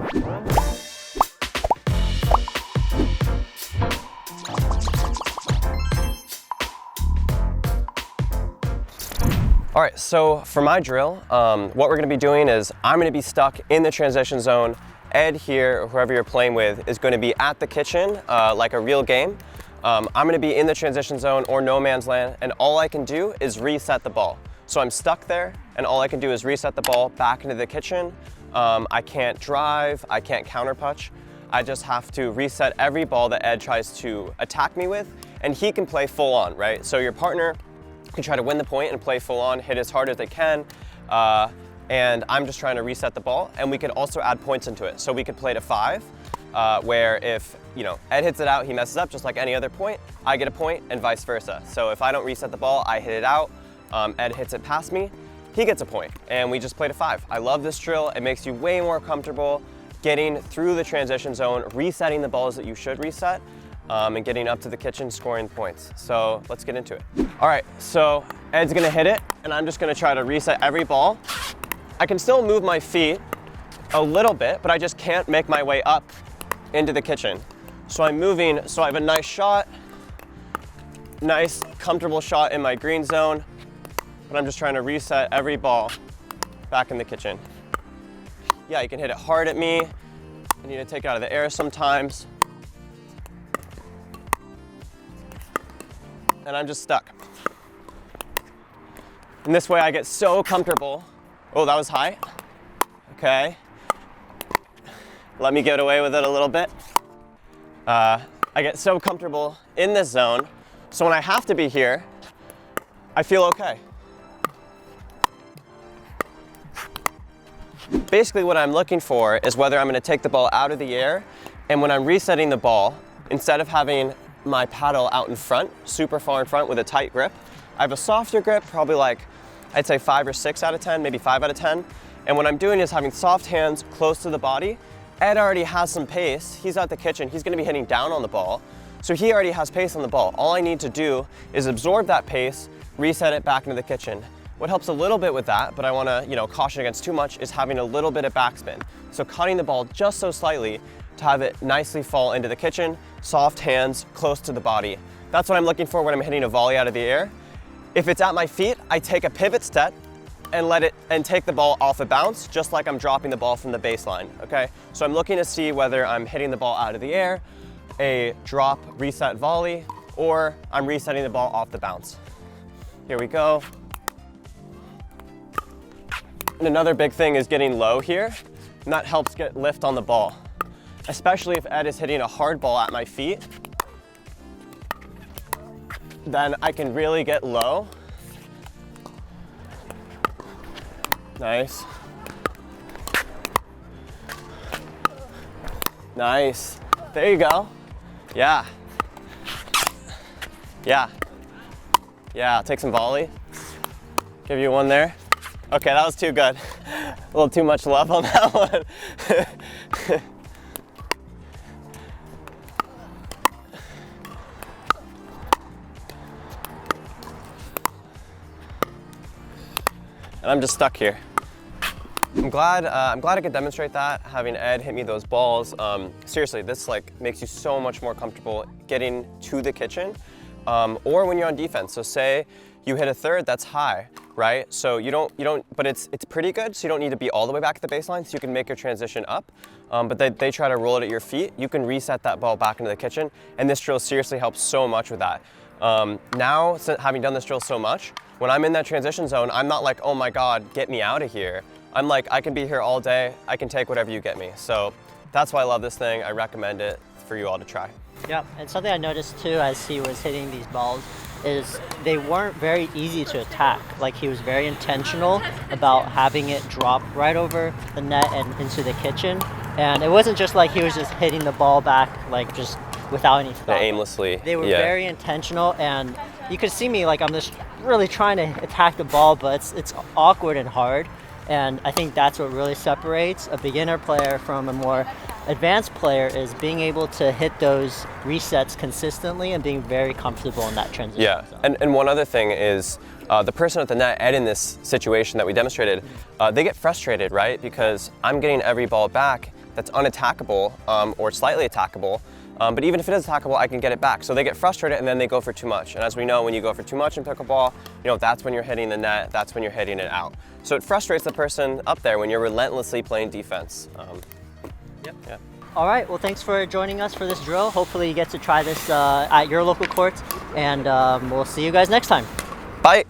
All right, so for my drill, what we're gonna be doing is I'm gonna be stuck in the transition zone. Ed here, or whoever you're playing with, is gonna be at the kitchen, like a real game. I'm gonna be in the transition zone or no man's land, and all I can do is reset the ball. So I'm stuck there, and all I can do is reset the ball back into the kitchen. I can't drive, I can't counter punch. I just have to reset every ball that Ed tries to attack me with, and he can play full on, right? So your partner can try to win the point and play full on, hit as hard as they can, and I'm just trying to reset the ball, and we could also add points into it. So we could play to 5, where if Ed hits it out, he messes up just like any other point, I get a point, and vice versa. So if I don't reset the ball, I hit it out, Ed hits it past me, he gets a point, and we just play to 5. I love this drill. It makes you way more comfortable getting through the transition zone, resetting the balls that you should reset, and getting up to the kitchen, scoring points. So let's get into it. All right, so Ed's gonna hit it, and I'm just gonna try to reset every ball. I can still move my feet a little bit, but I just can't make my way up into the kitchen. So I'm moving, so I have a nice shot, nice comfortable shot in my green zone, but I'm just trying to reset every ball back in the kitchen. Yeah, you can hit it hard at me. I need to take it out of the air sometimes. And I'm just stuck. And this way I get so comfortable. Oh, that was high. Okay. Let me get away with it a little bit. I get so comfortable in this zone, so when I have to be here, I feel okay. Basically what I'm looking for is whether I'm gonna take the ball out of the air, and when I'm resetting the ball, instead of having my paddle out in front, super far in front with a tight grip, I have a softer grip, probably like, I'd say 5 or 6 out of 10, maybe 5 out of 10. And what I'm doing is having soft hands close to the body. Ed already has some pace. He's at the kitchen, he's gonna be hitting down on the ball. So he already has pace on the ball. All I need to do is absorb that pace, reset it back into the kitchen. What helps a little bit with that, but I wanna caution against too much, is having a little bit of backspin. So cutting the ball just so slightly to have it nicely fall into the kitchen, soft hands close to the body. That's what I'm looking for when I'm hitting a volley out of the air. If it's at my feet, I take a pivot step and take the ball off a bounce, just like I'm dropping the ball from the baseline, okay? So I'm looking to see whether I'm hitting the ball out of the air, a drop reset volley, or I'm resetting the ball off the bounce. Here we go. And another big thing is getting low here, and that helps get lift on the ball, especially if Ed is hitting a hard ball at my feet. Then I can really get low. Nice. Nice. There you go. Yeah. Yeah. Yeah, I'll take some volley. Give you one there. Okay, that was too good. A little too much love on that one. And I'm just stuck here. I'm glad I could demonstrate that, having Ed hit me those balls. Seriously, this makes you so much more comfortable getting to the kitchen, or when you're on defense. So say you hit a third that's high, right? So you don't, but it's pretty good, so you don't need to be all the way back at the baseline, so you can make your transition up. But they try to roll it at your feet. You can reset that ball back into the kitchen, and this drill seriously helps so much with that. Now, having done this drill so much, when I'm in that transition zone, I'm not like, oh my God, get me out of here. I'm like, I can be here all day. I can take whatever you get me. So that's why I love this thing. I recommend it for you all to try. Yeah, and something I noticed too as he was hitting these balls is they weren't very easy to attack. Like, he was very intentional about having it drop right over the net and into the kitchen. And it wasn't just like he was just hitting the ball back, like just without any thought. Aimlessly. They were very intentional, and you could see me like I'm just really trying to attack the ball, but it's awkward and hard. And I think that's what really separates a beginner player from a more advanced player, is being able to hit those resets consistently and being very comfortable in that transition. Yeah, and one other thing is the person at the net, Ed, in this situation that we demonstrated, they get frustrated, right? Because I'm getting every ball back, that's unattackable or slightly attackable. But even if it is attackable, I can get it back. So they get frustrated and then they go for too much. And as we know, when you go for too much in pickleball, that's when you're hitting the net, that's when you're hitting it out. So it frustrates the person up there when you're relentlessly playing defense. Yeah. All right, well, thanks for joining us for this drill. Hopefully you get to try this at your local courts, and we'll see you guys next time. Bye.